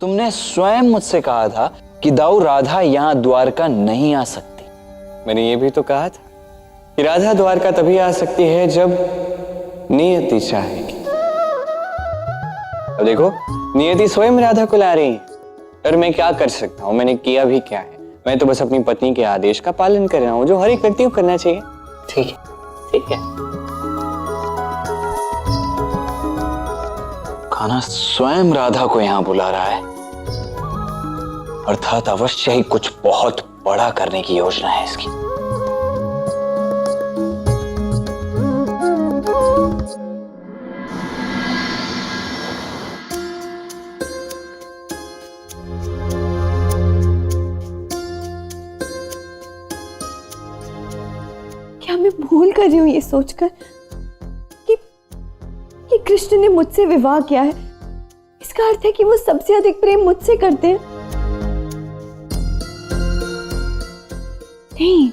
तुमने स्वयं मुझसे कहा था कि दाऊ राधा यहाँ द्वारका नहीं आ सकती। मैंने ये भी तो कहा था कि राधा द्वारका तभी आ सकती है जब नियति चाहेगी। अब देखो, नियति स्वयं राधा को ला रही है, और मैं क्या कर सकता हूँ? मैंने किया भी क्या है? मैं तो बस अपनी पत्नी के आदेश का पालन कर रहा हूँ, जो हर एक व्यक्ति को करना चाहिए। ठीक है, ठीक है। कान्हा स्वयं राधा को यहां बुला रहा है, अर्थात अवश्य ही कुछ बहुत बड़ा करने की योजना है इसकी। क्या मैं भूल कर रही हूँ ये सोचकर कि कृष्ण ने मुझसे विवाह किया है? इसका अर्थ है कि वो सबसे अधिक प्रेम मुझसे करते हैं। नहीं,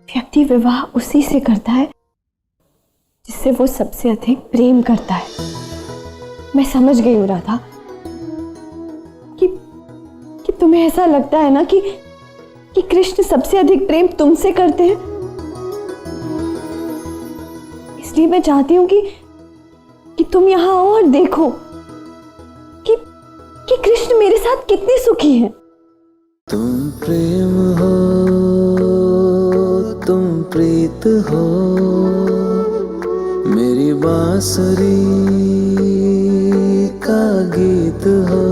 व्यक्ति विवाह उसी से करता है जिससे वो सबसे अधिक प्रेम करता है। मैं समझ गई हूँ राधा कि तुम्हें ऐसा लगता है ना कि कृष्ण सबसे अधिक प्रेम तुमसे करते हैं। इसलिए मैं चाहती हूँ कि तुम यहाँ आओ और देखो कि कृष्ण मेरे साथ कितने सुखी हैं। तुम प्रेम हो, तुम प्रीत हो, मेरी बांसुरी का गीत हो।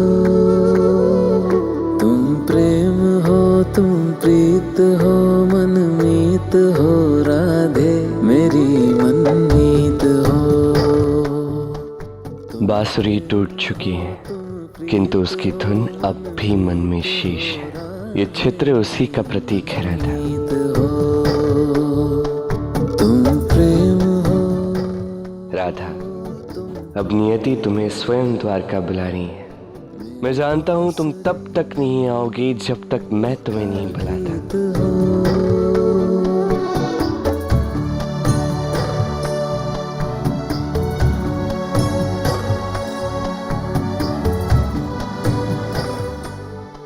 तुम प्रेम हो, तुम प्रीत हो, मनमीत हो, राधे मेरी मनमीत हो। बांसुरी टूट चुकी है, किंतु उसकी धुन अब भी मन में शेष है। ये चित्र उसी का प्रतीक है राधा। तुम प्रेम हो। राधा, अब नियति तुम्हें स्वयं द्वारका बुला रही है। मैं जानता हूं तुम तब तक नहीं आओगी जब तक मैं तुम्हें नहीं बुलाता।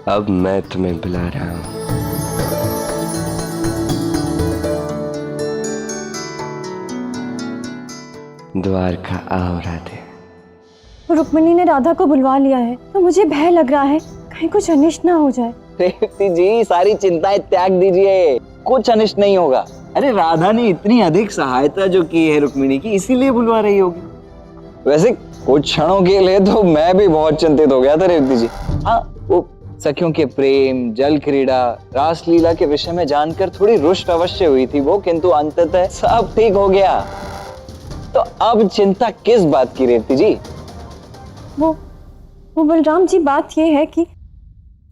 अब मैं तुम्हें बुला रहा हूं। द्वारका आओ राधे। रुक्मिणी ने राधा को बुलवा लिया है, तो मुझे भय लग रहा है कहीं कुछ अनिष्ट ना हो जाए। रेवती जी, सारी चिंताएं त्याग दीजिए, कुछ अनिष्ट नहीं होगा। अरे राधा ने इतनी अधिक सहायता जो की है रुक्मिणी की, इसीलिए बुलवा रही होगी। वैसे कुछ क्षणों के लिए तो मैं भी बहुत चिंतित हो गया था रेवती जी। हाँ, वो सखियों के प्रेम, जल क्रीड़ा, रासलीला के विषय में जानकर थोड़ी रुष्ट अवश्य हुई थी वो, किंतु अंततः सब ठीक हो गया। तो अब चिंता किस बात की रेवती जी? वो बलराम जी, बात ये है कि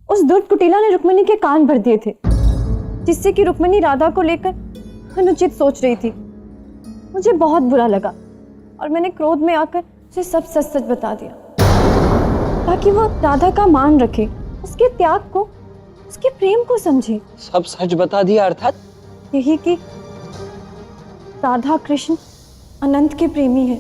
उस दुष्ट कुटिला ने रुक्मिणी के कान भर दिए थे, जिससे कि रुक्मिणी राधा को लेकर अनुचित सोच रही थी। मुझे बहुत बुरा लगा और मैंने क्रोध में आकर उसे सब सच सच बता दिया, ताकि वो राधा का मान रखे, उसके त्याग को, उसके प्रेम को समझे। सब सच बता दिया अर्थात? यही कि राधा कृष्ण अनंत के प्रेमी है।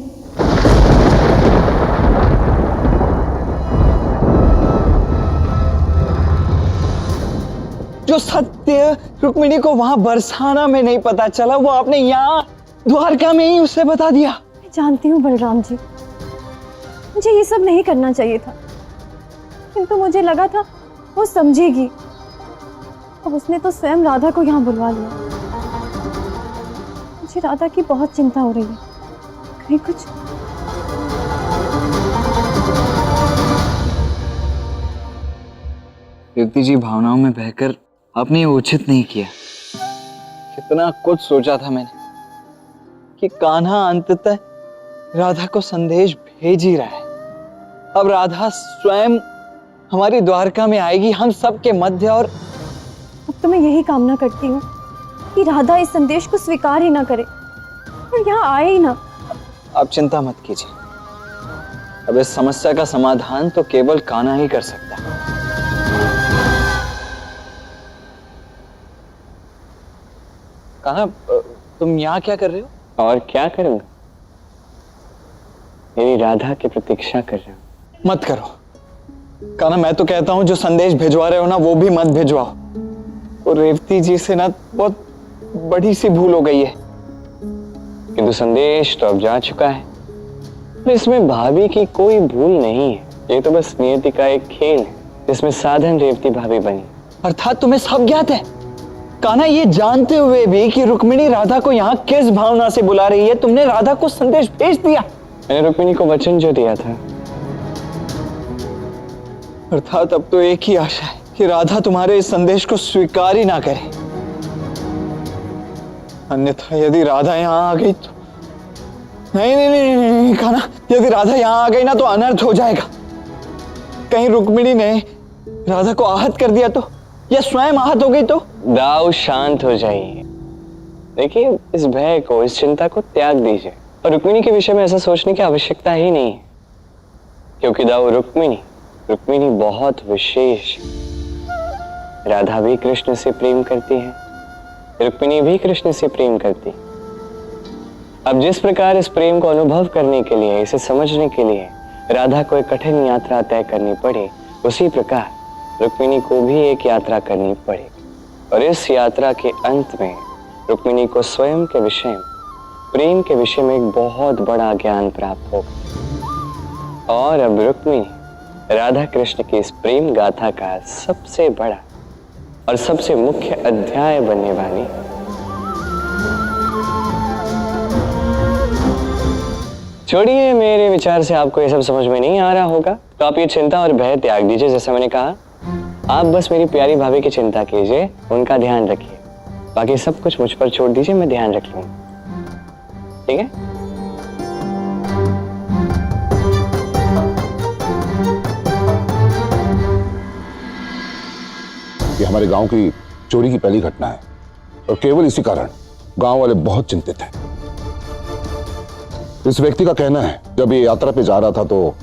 जो सत्य रुक्मिणी को वहां बरसाना में नहीं पता चला, वो आपने यहाँ द्वारका में ही उसे बता दिया। मैं जानती हूँ बलराम जी, मुझे ये सब नहीं करना चाहिए था, किंतु मुझे लगा था वो समझेगी। अब उसने तो स्वयं राधा को यहाँ बुलवा लिया। मुझे राधा की बहुत चिंता हो रही है, कहीं कुछ। रेवती जी, भावनाओं में बहकर आपने ये उचित नहीं किया। कितना कुछ सोचा था मैंने कि कान्हा अंततः राधा को संदेश भेज ही रहा है। अब राधा स्वयं हमारी द्वारका में आएगी, हम सब के मध्य। और अब तो मैं यही कामना करती हूँ कि राधा इस संदेश को स्वीकार ही ना करे और यहाँ आए ही ना। आप चिंता मत कीजिए, अब इस समस्या का समाधान तो केवल कान्हा ही कर सकता है। कान्हा, तुम यहाँ क्या कर रहे हो? और क्या करूंगा? मेरी राधा की प्रतीक्षा कर रहा हूँ। मत करो कान्हा, मैं तो कहता हूँ जो संदेश भिजवा रहे हो ना वो भी मत भिजवाओ। और रेवती जी से ना बहुत बड़ी सी भूल हो गई है। किंतु संदेश तो अब जा चुका है। इसमें भाभी की कोई भूल नहीं है। ये तो बस नियति का एक खेल है जिसमें साधन रेवती भाभी बनी। अर्थात तुम्हें सब ज्ञात है कान्हा, ये जानते हुए भी कि रुक्मिणी राधा को यहाँ किस भावना से बुला रही है, तुमने राधा को संदेश भेज दिया। मैंने रुक्मिणी को वचन जो दिया था। अर्थात अब तो एक ही आशा है कि राधा तुम्हारे इस संदेश को स्वीकार ही ना करे। अन्यथा यदि राधा यहाँ आ गई तो नहीं नहीं नहीं, नहीं, नहीं कान्हा, यदि राधा यहाँ आ गई ना तो अनर्थ हो जाएगा। कहीं रुक्मिणी ने राधा को आहत कर दिया तो, या स्वयं आहत हो गई तो। दाऊ शांत हो जाइए। देखिए, इस भय को, इस चिंता को त्याग दीजिए और रुक्मिणी के विषय में ऐसा सोचने की आवश्यकता ही नहीं है, क्योंकि दाऊ रुक्मिणी बहुत विशेष है। राधा भी कृष्ण से प्रेम करती है, रुक्मिणी भी कृष्ण से प्रेम करती है। अब जिस प्रकार इस प्रेम को अनुभव करने के लिए, इसे समझने के लिए राधा को एक कठिन यात्रा तय करनी पड़े, उसी प्रकार रुक्मिणी को भी एक यात्रा करनी पड़े। और इस यात्रा के अंत में रुक्मिणी को स्वयं के विषय में, प्रेम के विषय में एक बहुत बड़ा ज्ञान प्राप्त होगा। और अब रुक्मिणी राधा कृष्ण की इस प्रेम गाथा का सबसे बड़ा और सबसे मुख्य अध्याय बनने वाली। छोड़िए, मेरे विचार से आपको ये सब समझ में नहीं आ रहा होगा तो आप ये चिंता और भय त्याग दीजिए। जैसा मैंने कहा, आप बस मेरी प्यारी भाभी की चिंता कीजिए, उनका ध्यान रखिए। बाकी सब कुछ मुझ पर छोड़ दीजिए, मैं ध्यान रख लूंगा। ठीक है? ये हमारे गांव की चोरी की पहली घटना है और केवल इसी कारण गांव वाले बहुत चिंतित हैं। इस व्यक्ति का कहना है जब ये यात्रा पे जा रहा था तो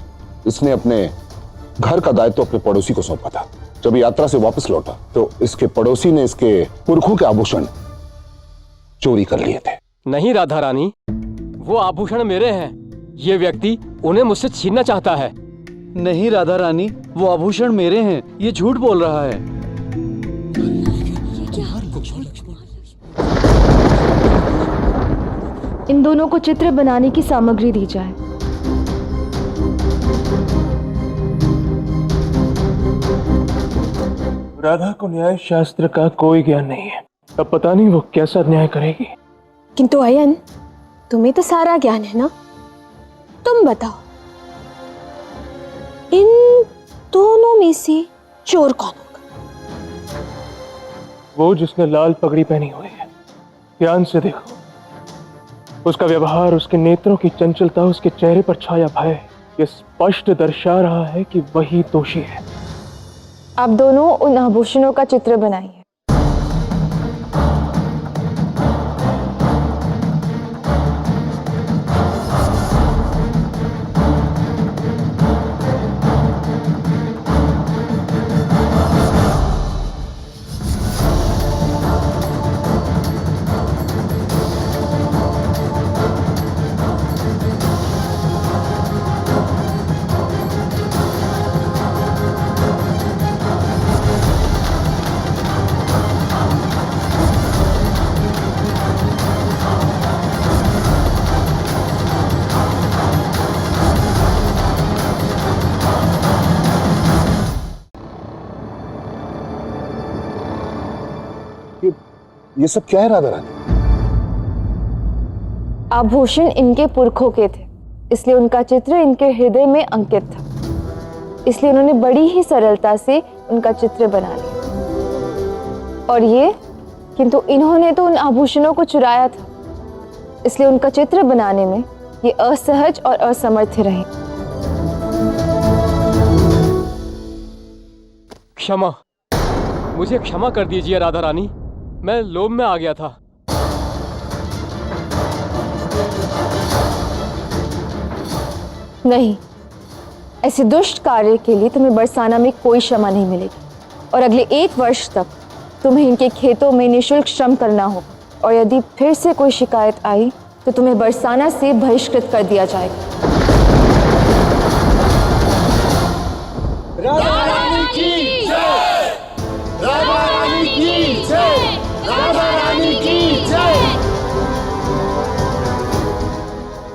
इसने अपने घर का दायित्व अपने पड़ोसी को सौंपा था। जब यात्रा से वापस लौटा तो इसके पड़ोसी ने इसके पुरखों के आभूषण चोरी कर लिए थे। नहीं राधा रानी, वो आभूषण मेरे हैं। ये व्यक्ति उन्हें मुझसे छीनना चाहता है। नहीं राधा रानी, वो आभूषण मेरे हैं। ये झूठ बोल रहा है। इन दोनों को चित्र बनाने की सामग्री दी जाए। राधा को न्याय शास्त्र का कोई ज्ञान नहीं है। अब पता नहीं वो कैसा न्याय करेगी। किंतु अयन, तुम्हें तो सारा ज्ञान है ना। तुम बताओ, इन दोनों में से चोर कौन होगा? वो जिसने लाल पगड़ी पहनी हुई है। ध्यान से देखो, उसका व्यवहार, उसके नेत्रों की चंचलता, उसके चेहरे पर छाया भय, ये स्पष्ट दर्शा रहा है कि वही दोषी है। आप दोनों उन आभूषणों का चित्र बनाइए। ये सब क्या है राधा रानी? आभूषण इनके पुरखों के थे, इसलिए उनका चित्र इनके हृदय में अंकित था। इसलिए उन्होंने बड़ी ही सरलता से उनका चित्र बना लिया। और ये, किंतु इन्होंने तो उन आभूषणों को चुराया था, इसलिए उनका चित्र बनाने में ये असहज और असमर्थ रहे। क्षमा, मुझे क्षमा कर दीजिए राधा रानी, मैं लोभ में आ गया था। नहीं, ऐसे दुष्ट कार्य के लिए तुम्हें बरसाना में कोई क्षमा नहीं मिलेगी। और अगले 1 वर्ष तक तुम्हें इनके खेतों में निःशुल्क श्रम करना होगा। और यदि फिर से कोई शिकायत आई तो तुम्हें बरसाना से बहिष्कृत कर दिया जाएगा।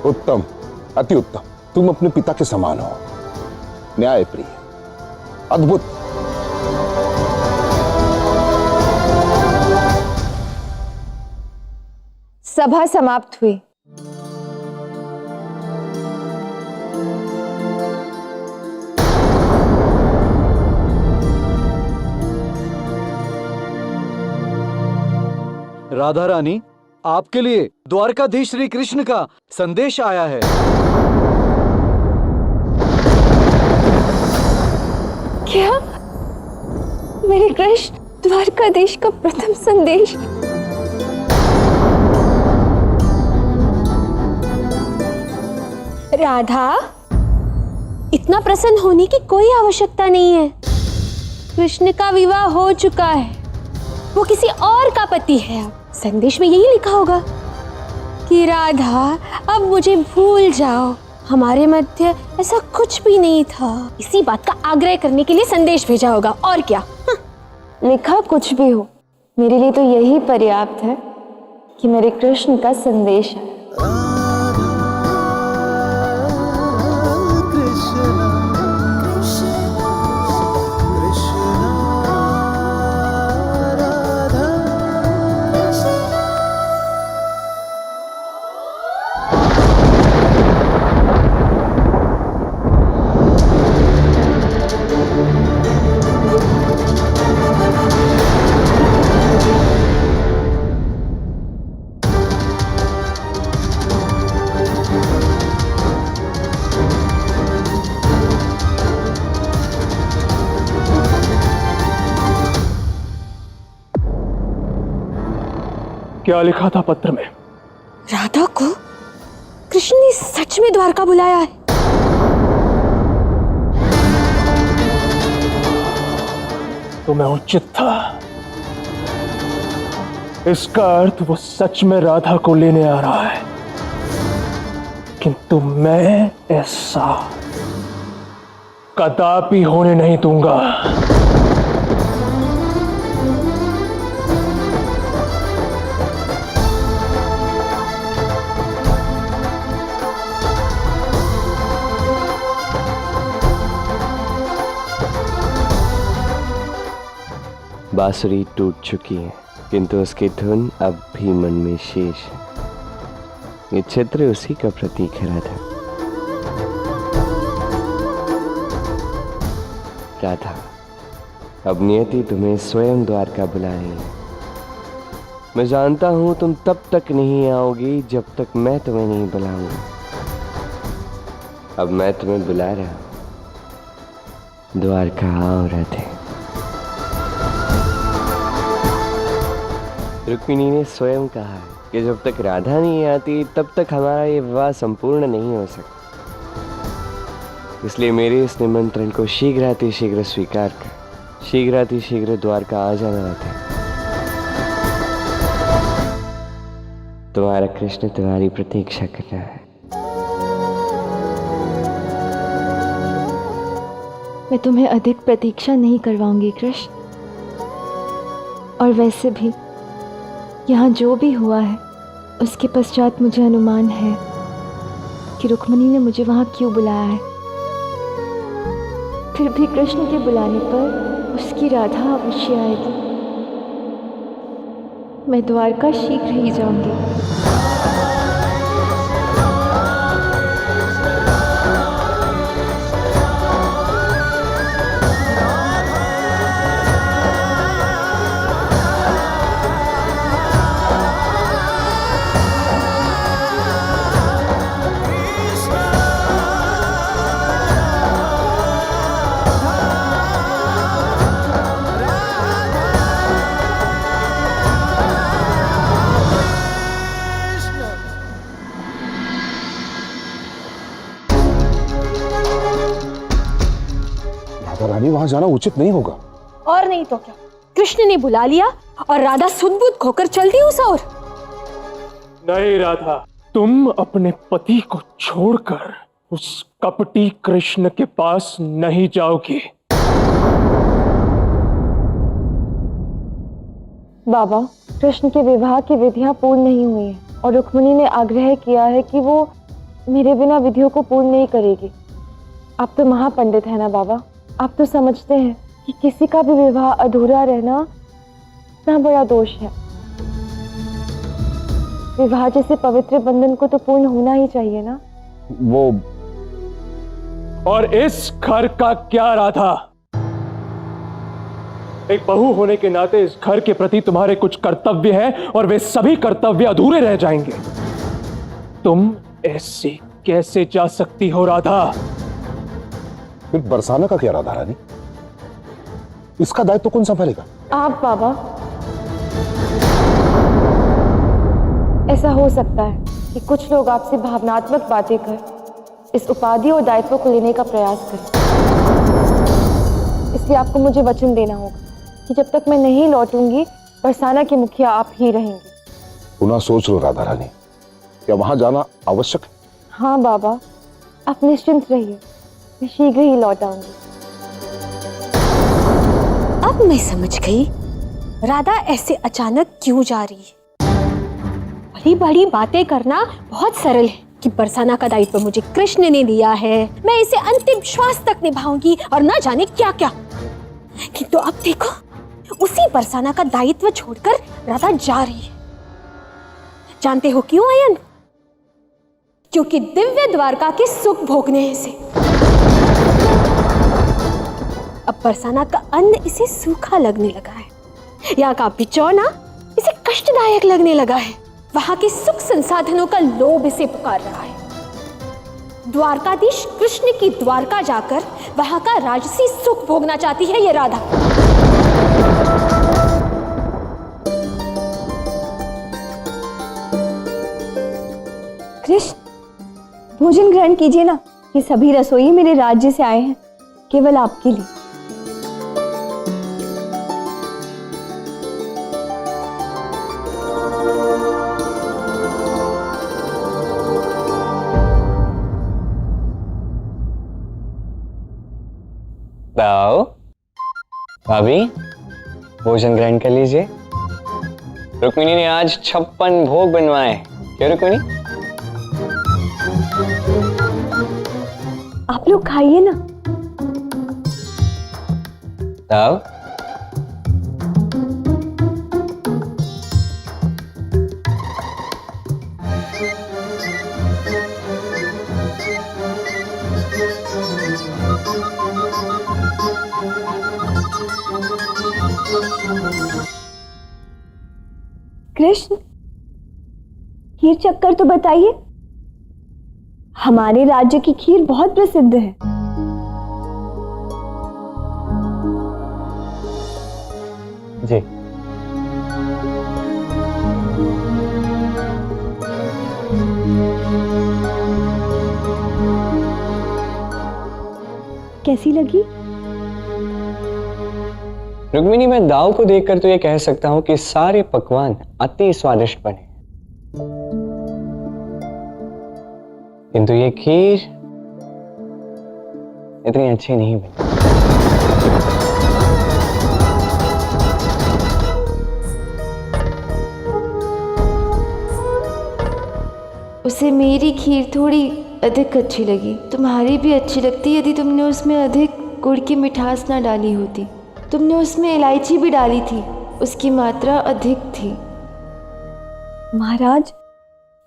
उत्तम, अति उत्तम। तुम अपने पिता के समान हो, न्याय प्रिय, अद्भुत। सभा समाप्त हुई। राधा रानी, आपके लिए द्वारकाधीश श्री कृष्ण का संदेश आया है। क्या? मेरे कृष्ण, द्वारकाधीश का प्रथम संदेश। राधा, इतना प्रसन्न होने की कोई आवश्यकता नहीं है। कृष्ण का विवाह हो चुका है, वो किसी और का पति है। अब संदेश में यही लिखा होगा कि राधा, अब मुझे भूल जाओ, हमारे मध्य ऐसा कुछ भी नहीं था। इसी बात का आग्रह करने के लिए संदेश भेजा होगा, और क्या। लिखा कुछ भी हो, मेरे लिए तो यही पर्याप्त है कि मेरे कृष्ण का संदेश है। क्या लिखा था पत्र में? राधा को कृष्ण ने सच में द्वारका बुलाया है। तो मैं उचित था। इसका अर्थ वो सच में राधा को लेने आ रहा है, किंतु मैं ऐसा कदापि होने नहीं दूंगा। बांसुरी टूट चुकी है, किंतु उसकी धुन अब भी मन में शेष है। ये चित्र उसी का प्रतीक है राधा। राधा, अब नियति तुम्हें स्वयं द्वारका बुला रही है। मैं जानता हूं तुम तब तक नहीं आओगी जब तक मैं तुम्हें नहीं बुलाऊंगा। अब मैं तुम्हें बुला रहा हूं। द्वारका आओ राधे। रुक्मिणी ने स्वयं कहा है कि जब तक राधा नहीं आती तब तक हमारा ये विवाह संपूर्ण नहीं हो सकता। इसलिए मेरे इस निमंत्रण को शीघ्र स्वीकार कर शीघ्र द्वारका आ जाना राधा। तुम्हारा कृष्ण तुम्हारी प्रतीक्षा कर रहा है। मैं तुम्हें अधिक प्रतीक्षा नहीं करवाऊंगी कृष्ण। और वैसे भी यहाँ जो भी हुआ है उसके पश्चात मुझे अनुमान है कि रुक्मिणी ने मुझे वहाँ क्यों बुलाया है। फिर भी कृष्ण के बुलाने पर उसकी राधा अवश्य आएगी। मैं द्वारका शीघ्र ही जाऊंगी। रानी, वहां जाना उचित नहीं होगा। और नहीं तो क्या, कृष्ण ने बुला लिया और राधा सुध-बुध खोकर चल दी उस ओर। नहीं राधा, तुम अपने पति को छोड़कर उस कपटी कृष्ण के पास नहीं जाओगी। बाबा, कृष्ण के विवाह की विधियां पूर्ण नहीं हुई हैं और रुक्मिणी ने आग्रह किया है कि वो मेरे बिना विधियों को पूर्ण नहीं करेगी। आप तो महापंडित है ना बाबा, आप तो समझते हैं कि किसी का भी विवाह अधूरा रहना इतना बड़ा दोष है। विवाह जैसे पवित्र बंधन को तो पूर्ण होना ही चाहिए ना। वो और इस घर का क्या राधा? एक बहू होने के नाते इस घर के प्रति तुम्हारे कुछ कर्तव्य हैं और वे सभी कर्तव्य अधूरे रह जाएंगे। तुम ऐसे कैसे जा सकती हो राधा? फिर बरसाना का क्या राधा रानी? इसका दायित्व तो कौन संभालेगा? आप बाबा। ऐसा हो सकता है कि कुछ लोग आपसे भावनात्मक बातें कर इस उपाधि और दायित्व को लेने का प्रयास करें। इसलिए आपको मुझे वचन देना होगा कि जब तक मैं नहीं लौटूंगी बरसाना के मुखिया आप ही रहेंगे। पुनः सोच लो राधा रानी, क्या वहां जाना आवश्यक है? हाँ बाबा, आप निश्चिंत रहिए, मैं शीघ्र ही लौट आऊंगी। अब मैं समझ गई राधा ऐसे अचानक क्यों जा रही है। बड़ी बड़ी बातें करना बहुत सरल है कि बरसाना का दायित्व मुझे कृष्ण ने दिया है, मैं इसे अंतिम श्वास तक निभाऊंगी और ना जाने क्या क्या। किंतु अब देखो, उसी बरसाना का दायित्व छोड़कर राधा जा रही है। जानते हो क्यों आयन? क्योंकि दिव्य द्वारका के सुख भोगने से अब बरसाना का अन्न इसे सूखा लगने लगा है, यहाँ का बिचौना इसे कष्टदायक लगने लगा है, वहां के सुख संसाधनों का लोभ इसे पुकार रहा है। द्वारकाधीश कृष्ण की द्वारका जाकर वहां का राजसी सुख भोगना चाहती है ये राधा। कृष्ण, भोजन ग्रहण कीजिए ना, ये सभी रसोई मेरे राज्य से आए हैं केवल आपके लिए। दाओ, भाभी, भोजन ग्रहण कर लीजिए। रुक्मिणी ने आज 56 भोग बनवाए। क्यों रुक्मिणी? आप लोग खाइए ना। दाओ, कृष्ण, खीर चक्कर तो बताइए। हमारे राज्य की खीर बहुत प्रसिद्ध है। जी। कैसी लगी? रुक्मिणी, मैं दाव को देखकर तो ये कह सकता हूं कि सारे पकवान अति स्वादिष्ट बने, किंतु ये खीर इतनी अच्छी नहीं बनी। उसे मेरी खीर थोड़ी अधिक अच्छी लगी। तुम्हारी भी अच्छी लगती यदि तुमने उसमें अधिक गुड़ की मिठास ना डाली होती। तुमने उसमें इलायची भी डाली थी, उसकी मात्रा अधिक थी। महाराज,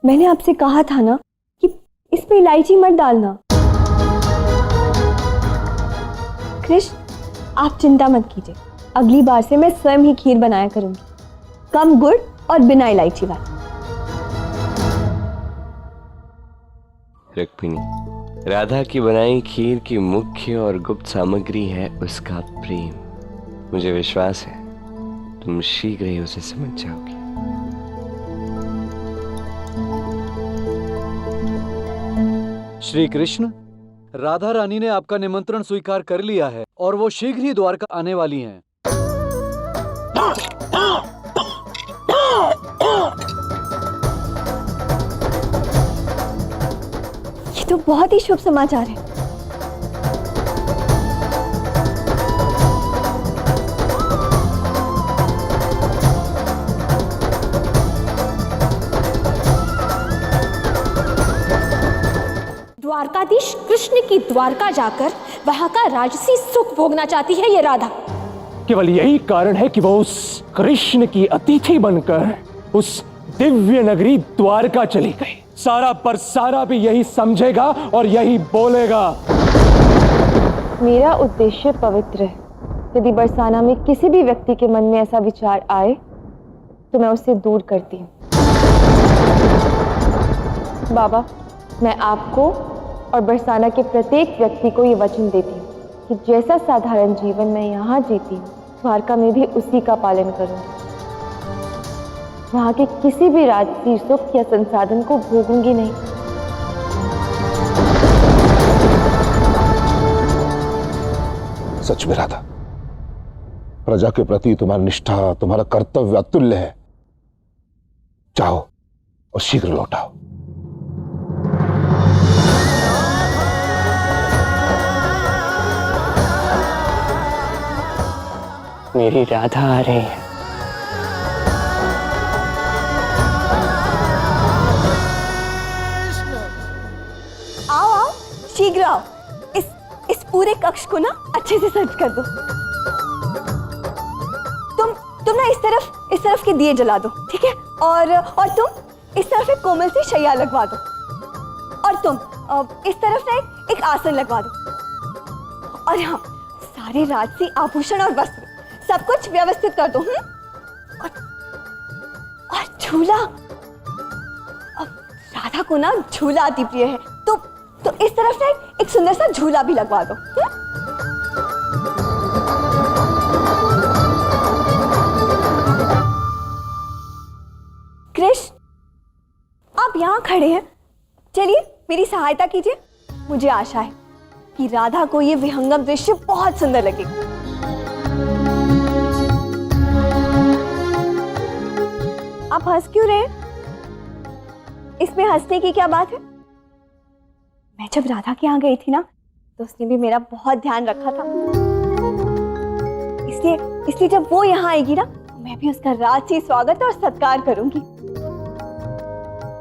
मैंने आपसे कहा था ना कि इसमें इलायची मत डालना। कृष्ण, आप चिंता मत कीजिए, अगली बार से मैं स्वयं ही खीर बनाया करूंगी, कम गुड़ और बिना इलायची वाली। रुक्मिणी, राधा की बनाई खीर की मुख्य और गुप्त सामग्री है उसका प्रेम। मुझे विश्वास है तुम शीघ्र ही उसे समझ जाओगी। श्री कृष्ण, राधा रानी ने आपका निमंत्रण स्वीकार कर लिया है और वो शीघ्र ही द्वारका आने वाली हैं। ये तो बहुत ही शुभ समाचार है। द्वारकाधीश कृष्ण की द्वारका जाकर वहां का राजसी सुख भोगना चाहती है ये राधा। केवल यही कारण है कि वो उस कृष्ण की अतिथि बनकर उस दिव्य नगरी द्वारका चली गई। सारा पर सारा भी यही समझेगा और यही बोलेगा। मेरा उद्देश्य पवित्र है। यदि बरसाना में किसी भी व्यक्ति के मन में ऐसा विचार आए तो मैं उसे दूर करती हूँ। बाबा, मैं आपको और बरसाना के प्रत्येक व्यक्ति को ये वचन देती हूँ कि जैसा साधारण जीवन मैं यहाँ जीती हूँ, द्वारका में भी उसी का पालन करूँगी। वहाँ के किसी भी राजसी सुख या संसाधन को भोगूंगी नहीं। सच में राधा, प्रजा के प्रति तुम्हारी निष्ठा, तुम्हारा कर्तव्य अतुल्य है। जाओ और शीघ्र लौटाओ। मेरी राधा आ रही है। आओ आओ, शीघ्र आओ। इस पूरे कक्ष को ना अच्छे से सज कर दो। तुम ना इस तरफ के दिए जला दो, ठीक है? और तुम इस तरफ एक कोमल सी शैया लगवा दो। और तुम इस तरफ ना एक आसन लगवा दो। और हाँ, सारे राजसी आभूषण और वस्त्र सब कुछ व्यवस्थित कर दो। और झूला, राधा को ना झूला अति प्रिय है, तो इस तरफ ना एक सुंदर सा झूला भी लगवा दो। कृष्ण, आप यहाँ खड़े हैं, चलिए मेरी सहायता कीजिए। मुझे आशा है कि राधा को ये विहंगम दृश्य बहुत सुंदर लगेगा। आप हंस क्यों रहे हैं? इसमें हंसने की क्या बात है? मैं जब राधा के यहाँ गई थी ना, तो उसने भी मेरा बहुत ध्यान रखा था। इसलिए जब वो यहाँ आएगी ना, मैं भी उसका राजसी स्वागत और सत्कार करूंगी।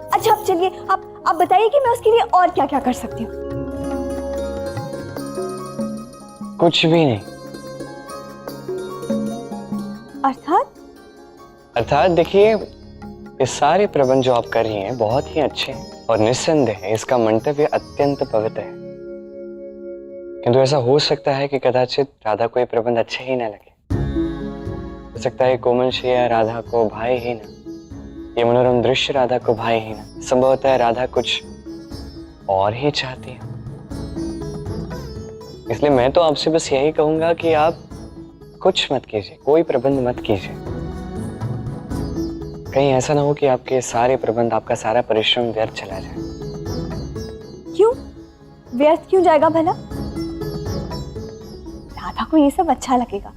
अच्छा, अब चलिए आप बताइए कि मैं उसके लिए और क्या क्या कर सकती हूँ। कुछ भी नहीं। अर्थात देखिए, ये सारे प्रबंध जो आप कर रही हैं बहुत ही अच्छे हैं और निस्संदेह इसका मंतव्य अत्यंत पवित्र है। किंतु ऐसा हो सकता है कि कदाचित राधा को ये प्रबंध अच्छे ही ना लगे। हो सकता है कोमल शैया राधा को भाई ही ना, ये मनोरम दृश्य राधा को भाई ही ना। संभवतः राधा कुछ और ही चाहती है। इसलिए मैं तो आपसे बस यही कहूंगा कि आप कुछ मत कीजिए, कोई प्रबंध मत कीजिए। कहीं ऐसा ना हो कि आपके सारे प्रबंध, आपका सारा परिश्रम व्यर्थ चला जाए। क्यों व्यर्थ क्यों जाएगा भला? राधा को ये सब अच्छा लगेगा।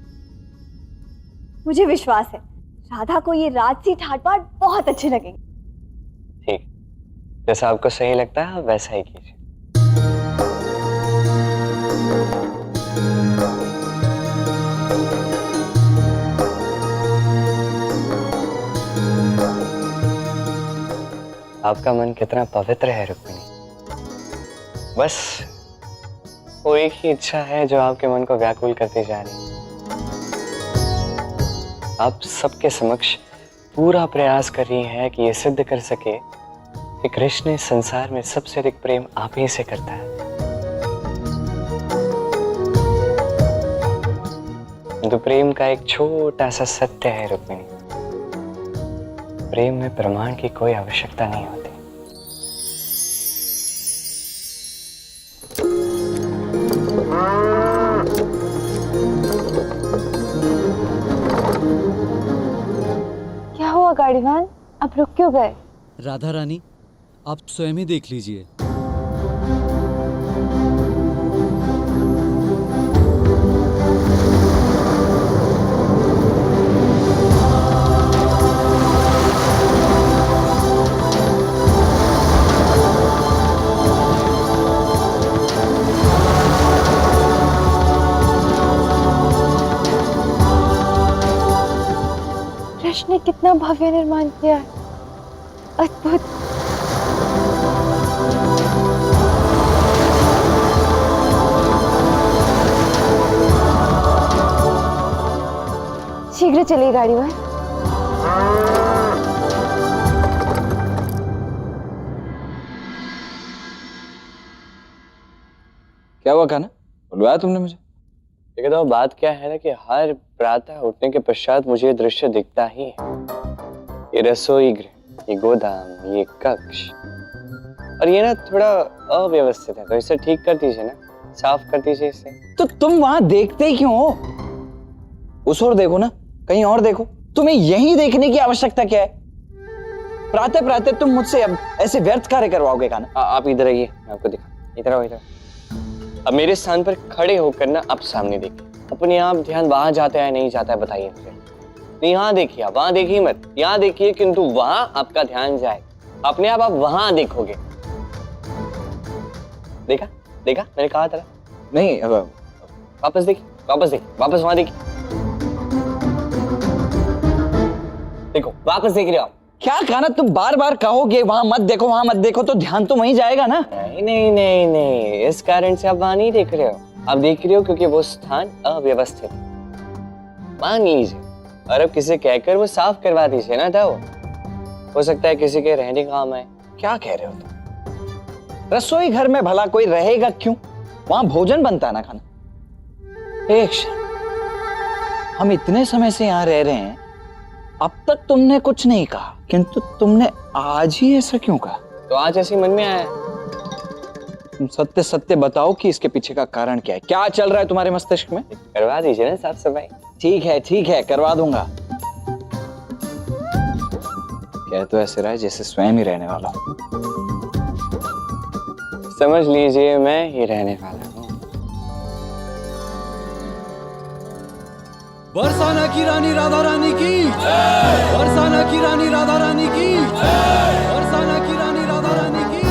मुझे विश्वास है राधा को ये राजसी ठाट बाट बहुत अच्छे लगेंगे। ठीक, जैसा आपको सही लगता है आप वैसा ही कीजिए। आपका मन कितना पवित्र है रुक्मिणी। बस वो एक ही इच्छा है जो आपके मन को व्याकुल करती जा रही है। आप सबके समक्ष पूरा प्रयास कर रही हैं कि ये सिद्ध कर सके कि कृष्ण इस संसार में सबसे अधिक प्रेम आप ही से करता है। तो प्रेम का एक छोटा सा सत्य है रुक्मिणी, प्रेम में प्रमाण की कोई आवश्यकता नहीं होती। क्या हुआ गाड़ीवान, आप रुक क्यों गए? राधा रानी, आप स्वयं ही देख लीजिए। कृष्ण ने कितना भव्य निर्माण किया है, अद्भुत। चलिए चलिए गाड़ी में। क्या हुआ खाना? बुलवाया तुमने मुझे? लेकिन तो बात क्या है ना कि हर प्रातः उठने के पश्चात मुझे ये दृश्य दिखता ही है। ये रसोई गृह, ये गोदाम, ये कक्ष, और ये ना थोड़ा अव्यवस्थित है, तो इसे ठीक कर दीजिए ना, साफ कर दीजिए इसे। तो तुम वहां देखते ही क्यों हो? उस ओर देखो ना, कहीं और देखो। तुम्हें यहीं देखने की आवश्यकता क्या है? प्रातः प्रातः तुम मुझसे अब ऐसे व्यर्थ कार्य करवाओगे खाना? आप इधर आइए, मैं आपको दिखा। इधर आओ, इधर। अब मेरे स्थान पर खड़े होकर ना आप सामने देखिए। अपने आप ध्यान वहां जाता है नहीं जाता है बताइए मुझे। नहीं, यहाँ देखिए, आप वहां देखिए मत, यहाँ देखिए, किंतु वहां आपका ध्यान जाए, अपने आप वहां देखोगे। देखा देखा, मैंने कहा था। नहीं, वापस देखिए, वापस देखिए, वापस वहां देखिए। देखो, वापस देख रहे हो आप। क्या खाना? तुम बार बार कहोगे वहां मत देखो, वहां मत देखो, तो ध्यान तो वहीं जाएगा ना। नहीं नहीं नहीं नहीं, इस कारण से आप वहां नहीं देख रहे हो। आप देख रहे हो क्योंकि वो स्थान अव्यवस्थित है। मान लीजिए, और अब किसी कहकर वो साफ करवा दीजिए ना, था वो हो सकता है किसी के रहने काम आए। क्या कह रहे हो तुम? रसोई घर में भला कोई रहेगा क्यों? वहां भोजन बनता है ना, खाना। एक क्षण, हम इतने समय से यहां रह रहे हैं, अब तक तुमने कुछ नहीं कहा, किंतु तुमने आज ही ऐसा क्यों कहा? तो आज ऐसे मन में आया। तुम सत्य सत्य बताओ कि इसके पीछे का कारण क्या है? क्या चल रहा है तुम्हारे मस्तिष्क में? करवा दीजिए ना साफ सफाई। ठीक है, करवा दूंगा। कह तो ऐसे रहा है जैसे स्वयं ही रहने वाला हूं। समझ लीजिए मैं ही रहने वाला हूँ। बरसाना की रानी राधा रानी की, बरसाना की रानी राधा रानी की, बरसाना की रानी राधा रानी की,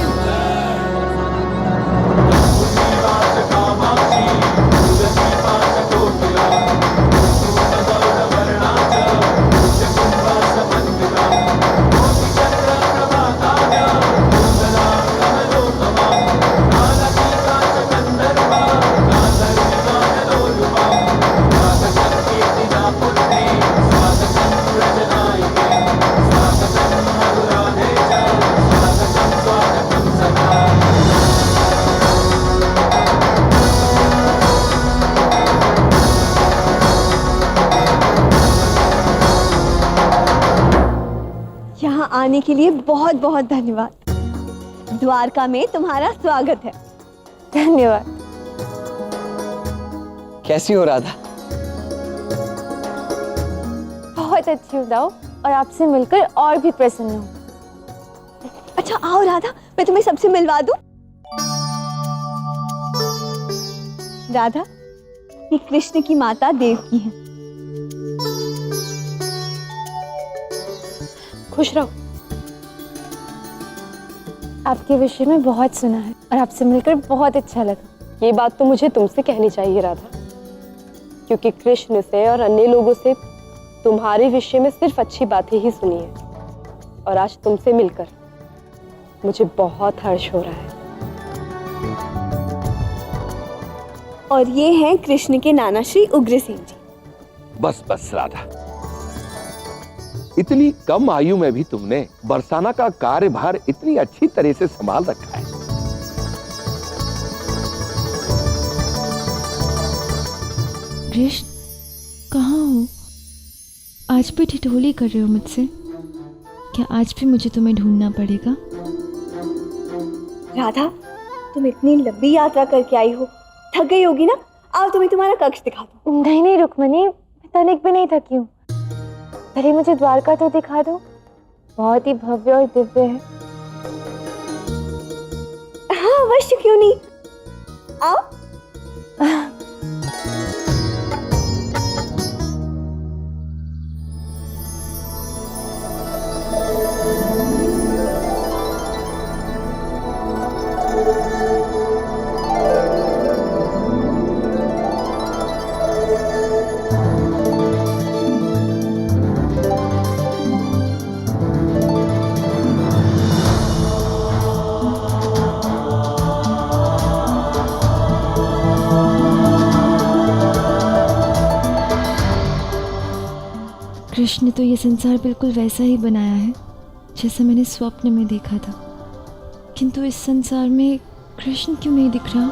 यहाँ आने के लिए बहुत बहुत धन्यवाद। द्वारका में तुम्हारा स्वागत है। धन्यवाद। कैसी हो राधा? बहुत अच्छी हूँ दाऊ, और आपसे मिलकर और भी प्रसन्न हूँ। अच्छा आओ राधा, मैं तुम्हें सबसे मिलवा दूं। राधा, ये कृष्ण की माता देवकी है। खुश रहो। आपके विषय में बहुत सुना है और आपसे मिलकर बहुत अच्छा लगा। ये बात तो मुझे तुमसे कहनी चाहिए राधा, क्योंकि कृष्ण से और अन्य लोगों से तुम्हारे विषय में सिर्फ अच्छी बातें ही सुनी है, और आज तुमसे मिलकर मुझे बहुत हर्ष हो रहा है। और ये हैं कृष्ण के नाना श्री उग्रसेन जी। बस बस राधा, इतनी कम आयु में भी तुमने बरसाना का कार्यभार इतनी अच्छी तरह से संभाल रखा है। कृष्ण, कहाँ हो? आज भी ठिठोली कर रहे हो मुझसे? क्या आज भी मुझे तुम्हें ढूंढना पड़ेगा? राधा, तुम इतनी लंबी यात्रा करके आई हो, थक गई होगी ना। आओ तुम्हें तुम्हारा कक्ष दिखा दूं। नहीं नहीं रुक्मणी, मैं तनिक भी नहीं थकी हूँ। पहले मुझे द्वारका तो दिखा दो, बहुत ही भव्य और दिव्य है। हाँ अवश्य, क्यों नहीं। आओ। कृष्ण ने तो ये संसार बिल्कुल वैसा ही बनाया है जैसा मैंने स्वप्न में देखा था, किंतु इस संसार में कृष्ण क्यों नहीं दिख रहा?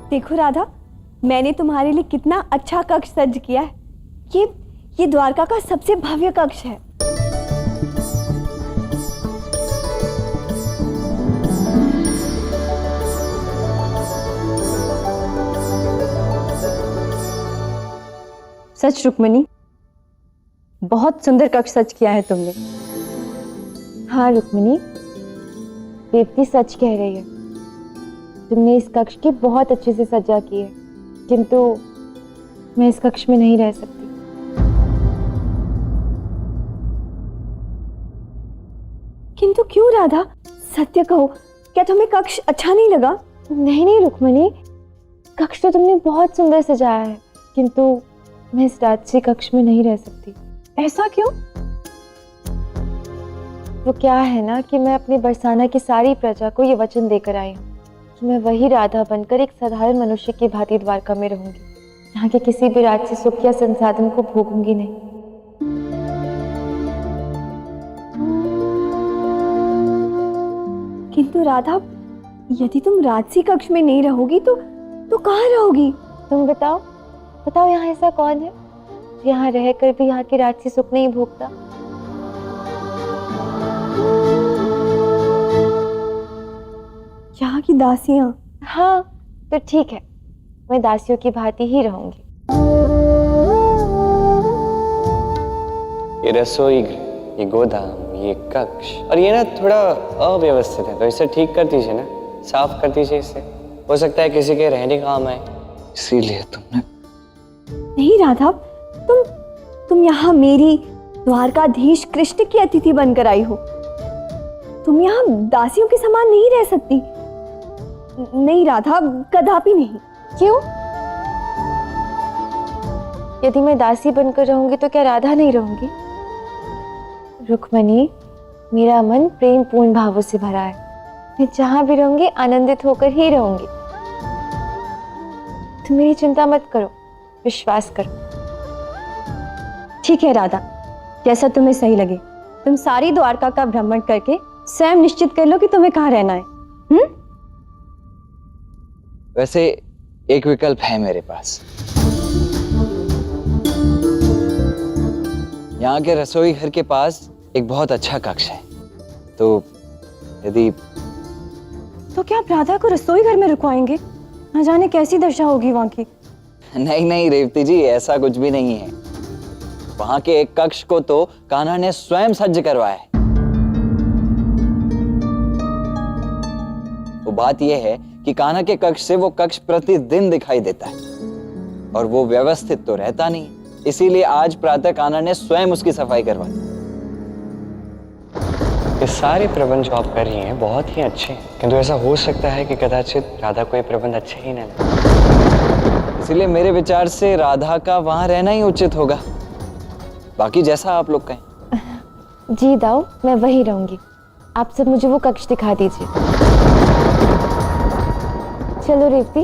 देखो राधा, मैंने तुम्हारे लिए कितना अच्छा कक्ष सज्ज किया है। ये द्वारका का सबसे भव्य कक्ष है। सच रुक्मिणी, बहुत सुंदर कक्ष सच किया है तुमने। हाँ रुक्मिणी, देवती सच कह रही है। तुमने इस कक्ष की बहुत अच्छे से सजा की है, किंतु मैं इस कक्ष में नहीं रह सकती। किंतु क्यों राधा? सत्य कहो, क्या तुम्हें कक्ष अच्छा नहीं लगा? नहीं रुक्मिणी, कक्ष तो तुमने बहुत सुंदर सजाया है, किंतु मैं इस राजसी कक्ष में नहीं रह सकती। ऐसा क्यों? वो क्या है ना कि मैं अपनी बरसाना की सारी प्रजा को ये वचन देकर आई हूँ कि मैं वही राधा बनकर एक साधारण मनुष्य की भांति द्वारका में रहूंगी, यहाँ के किसी भी राजसी सुख या संसाधन को भोगूंगी नहीं। किंतु राधा, यदि तुम राजसी कक्ष में नहीं रहोगी तो कहाँ रहोगी? तुम बताओ यहाँ ऐसा कौन है जो यहाँ रहकर भी यहाँ के राजसी सुख नहीं भोगता? यहाँ की दासियां। हाँ तो ठीक है, मैं दासियों की भांति ही रहूंगी। ये रसोई गृह, ये गोदाम, ये कक्ष, और ये ना थोड़ा अव्यवस्थित है, तो इसे ठीक कर दीजिए ना, साफ कर दीजिए इसे। हो सकता है किसी के रहने काम आए। इसीलिए तुमने। नहीं राधा, तुम यहाँ मेरी द्वारकाधीश कृष्ण की अतिथि बनकर आई हो। तुम यहाँ दासियों के समान नहीं रह सकती। नहीं राधा, कदापि नहीं। क्यों? यदि मैं दासी बनकर रहूंगी तो क्या राधा नहीं रहूंगी? रुक्मिणी, मेरा मन प्रेम पूर्ण भावों से भरा है। मैं जहां भी रहूंगी आनंदित होकर ही रहूंगी। तुम मेरी चिंता मत करो, विश्वास करो। ठीक है राधा, जैसा तुम्हें सही लगे। तुम सारी द्वारका का भ्रमण करके स्वयं निश्चित कर लो कि तुम्हें कहाँ रहना है। वैसे एक विकल्प है मेरे पास। यहाँ के रसोई घर के पास एक बहुत अच्छा कक्ष है, तो यदि तो क्या आप राधा को रसोई घर में रुकवाएंगे? न जाने कैसी दशा होगी वहां की। नहीं रेवती जी, ऐसा कुछ भी नहीं है। वहां के एक कक्ष को तो कान्हा ने स्वयं सज्ज करवाया है। वो बात यह है कि कान्हा के कक्ष से वो कक्ष प्रतिदिन दिखाई देता है और वो व्यवस्थित तो रहता नहीं, इसीलिए आज प्रातः कान्हा ने स्वयं उसकी सफाई करवा दी। ये सारे प्रबंध जो आप कर रही हैं बहुत ही अच्छे हैं, किंतु ऐसा हो सकता है कि कदाचित राधा को ये प्रबंध अच्छे ही न लगे। इसलिए मेरे विचार से राधा का वहां रहना ही उचित होगा। बाकी जैसा आप लोग कहें। जी दाऊ, मैं वहीं रहूंगी। आप सब मुझे वो कक्ष दिखा दीजिए। चलो रेवती।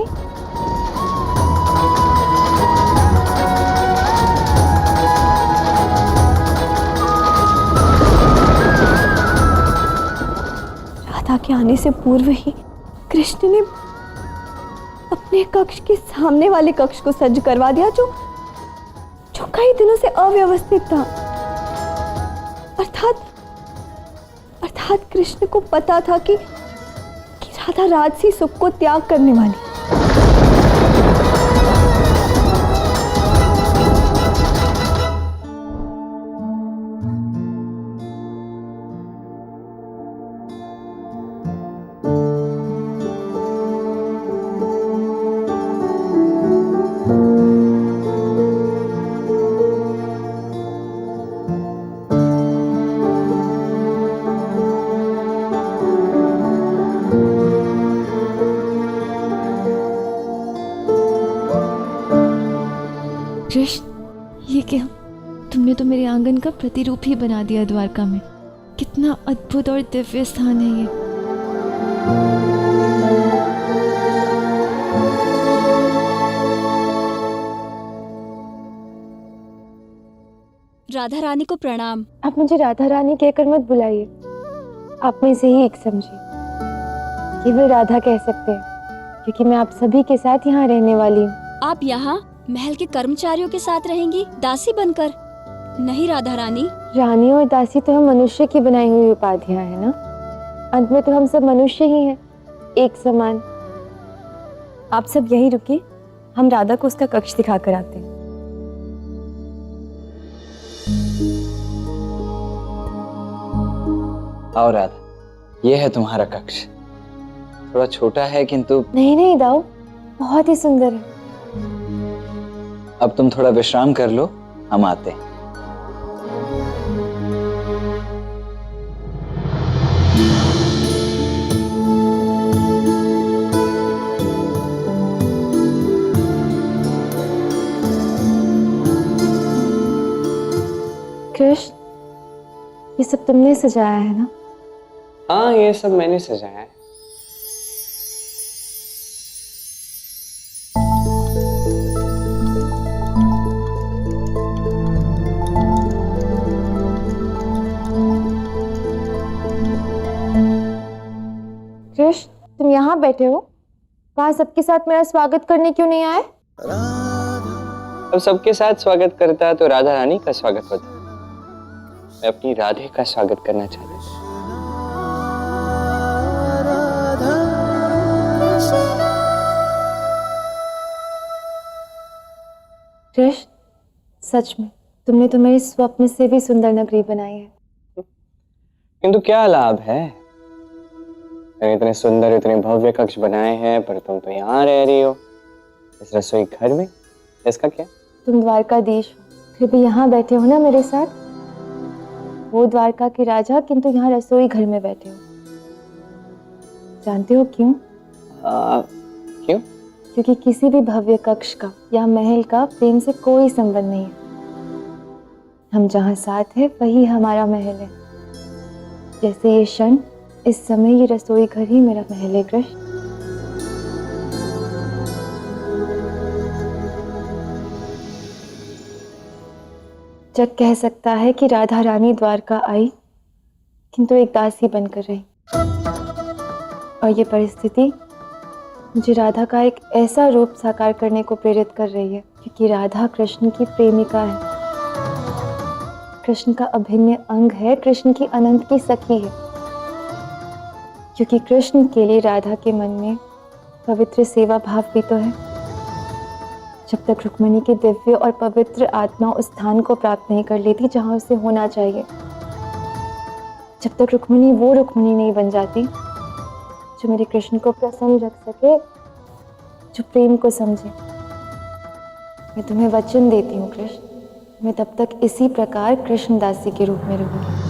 राधा के आने से पूर्व ही कृष्ण ने अपने कक्ष के सामने वाले कक्ष को सज्ज करवा दिया, जो कई दिनों से अव्यवस्थित था। अर्थात कृष्ण को पता था कि राधा राजसी सुख को त्याग करने वाली। कृष्ण, ये क्या? तुमने तो मेरे आंगन का प्रतिरूप ही बना दिया द्वारका में। कितना अद्भुत और दिव्य स्थान है ये। राधा रानी को प्रणाम। आप मुझे राधा रानी कहकर मत बुलाइए, आप में से ही एक समझिए। केवल राधा कह सकते हैं, क्योंकि मैं आप सभी के साथ यहाँ रहने वाली हूँ। आप यहाँ महल के कर्मचारियों के साथ रहेंगी, दासी बनकर? नहीं राधा रानी। रानी और दासी तो हम मनुष्य की बनाई हुई उपाधियाँ हैं ना। अंत में तो हम सब मनुष्य ही हैं, एक समान। आप सब यहीं रुकिए, हम राधा को उसका कक्ष दिखा कर आते हैं। आओ राधा, ये है तुम्हारा कक्ष। थोड़ा छोटा है किंतु नहीं नहीं दाऊ, बहुत ही सुंदर है। अब तुम थोड़ा विश्राम कर लो, हम आते हैं। कृष्ण, ये सब तुमने सजाया है ना? हाँ, ये सब मैंने सजाया है। कृष्ण, तुम यहाँ बैठे हो, वहाँ सबके साथ मेरा स्वागत करने क्यों नहीं आए? अब सबके साथ स्वागत करता तो राधा रानी का स्वागत होता। मैं अपनी राधे का स्वागत करना चाहता हूँ। कृष्ण, सच में तुमने तो मेरे स्वप्न से भी सुंदर नगरी बनाई है। किंतु क्या लाभ है? मैंने इतने सुंदर, इतने भव्य कक्ष बनाए हैं, पर तुम तो यहाँ रह रही हो, इस रसोई घर में। इसका क्या? तुम द्वारकाधीश हो, फिर भी यहाँ बैठे हो ना मेरे साथ। वो द्वारका के राजा, किंतु यहाँ रसोई घर में बैठे हो। जानते हो क्यों? क्यों? क्योंकि किसी भी भव्य कक्ष का या महल का प्रेम से कोई संबंध नहीं है। हम जहाँ साथ हैं वही हमारा महल है। जैसे ये क्षण, इस समय ये रसोई घर ही मेरा महल है। कृष्ण, जग कह सकता है कि राधा रानी द्वारका आई, किंतु एक दासी बनकर रही। और ये परिस्थिति मुझे राधा का एक ऐसा रूप साकार करने को प्रेरित कर रही है, क्योंकि राधा कृष्ण की प्रेमिका है, कृष्ण का अभिन्न अंग है, कृष्ण की अनंत की सखी है। क्योंकि कृष्ण के लिए राधा के मन में पवित्र सेवा भाव भी तो है। जब तक रुक्मिणी की दिव्य और पवित्र आत्मा उस स्थान को प्राप्त नहीं कर लेती जहां उसे होना चाहिए, जब तक रुक्मिणी वो रुक्मिणी नहीं बन जाती जो मेरे कृष्ण को प्रसन्न रख सके, जो प्रेम को समझे, मैं तुम्हें वचन देती हूँ कृष्ण, मैं तब तक इसी प्रकार कृष्ण दासी के रूप में रहूंगी।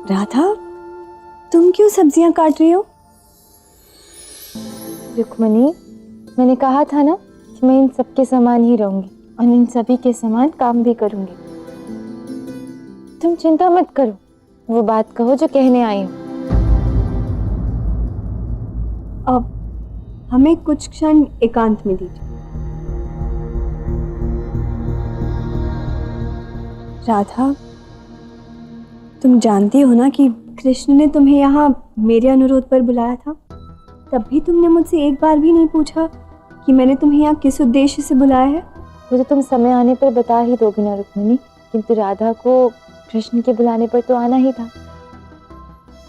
राधा, तुम क्यों सब्जियां काट रही हो? रुक्मिणी, मैंने कहा था ना कि मैं इन सबके समान ही रहूंगी और इन सभी के समान काम भी करूंगी। तुम चिंता मत करो, वो बात कहो जो कहने आई हूं। अब हमें कुछ क्षण एकांत में दीजिए। राधा, तुम जानती हो ना कि कृष्ण ने तुम्हें यहाँ मेरे अनुरोध पर बुलाया था। तब भी तुमने मुझसे एक बार भी नहीं पूछा कि मैंने तुम्हें यहाँ किस उद्देश्य से बुलाया है। वो तो तुम समय आने पर बता ही दोगी ना रुक्मिणी, किंतु राधा को कृष्ण के बुलाने पर तो आना ही था,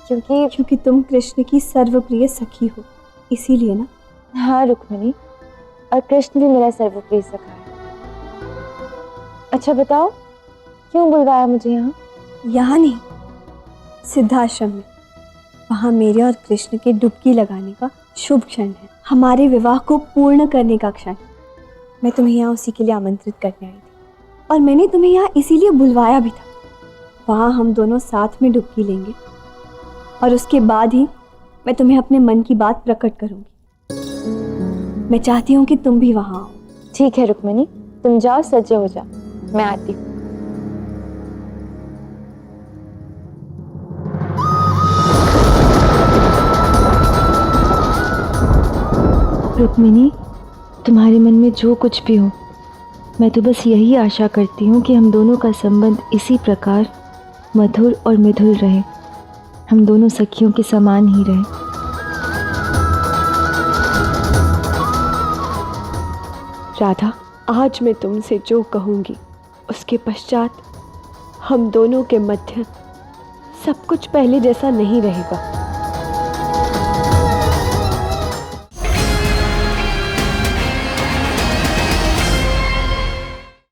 क्योंकि तुम कृष्ण की सर्वप्रिय सखी हो, इसीलिए ना। हाँ रुक्मिणी, और कृष्ण भी मेरा सर्वप्रिय सखा है। अच्छा बताओ, क्यों बुलवाया मुझे यहाँ? यहाँ नहीं, सिद्धाश्रम में। वहाँ मेरे और कृष्ण के डुबकी लगाने का शुभ क्षण है, हमारे विवाह को पूर्ण करने का क्षण। मैं तुम्हें यहाँ उसी के लिए आमंत्रित करने आई थी और मैंने तुम्हें यहाँ इसीलिए बुलवाया भी था। वहाँ हम दोनों साथ में डुबकी लेंगे और उसके बाद ही मैं तुम्हें अपने मन की बात प्रकट करूंगी। मैं चाहती हूँ कि तुम भी वहाँ आओ। ठीक है रुक्मिणी, तुम जाओ, सजे हो जाओ, मैं आती हूँ। रुक्मिणी, तुम्हारे मन में जो कुछ भी हो, मैं तो बस यही आशा करती हूँ कि हम दोनों का संबंध इसी प्रकार मधुर और मधुर रहे, हम दोनों सखियों के समान ही रहे। राधा, आज मैं तुमसे जो कहूँगी उसके पश्चात हम दोनों के मध्य सब कुछ पहले जैसा नहीं रहेगा।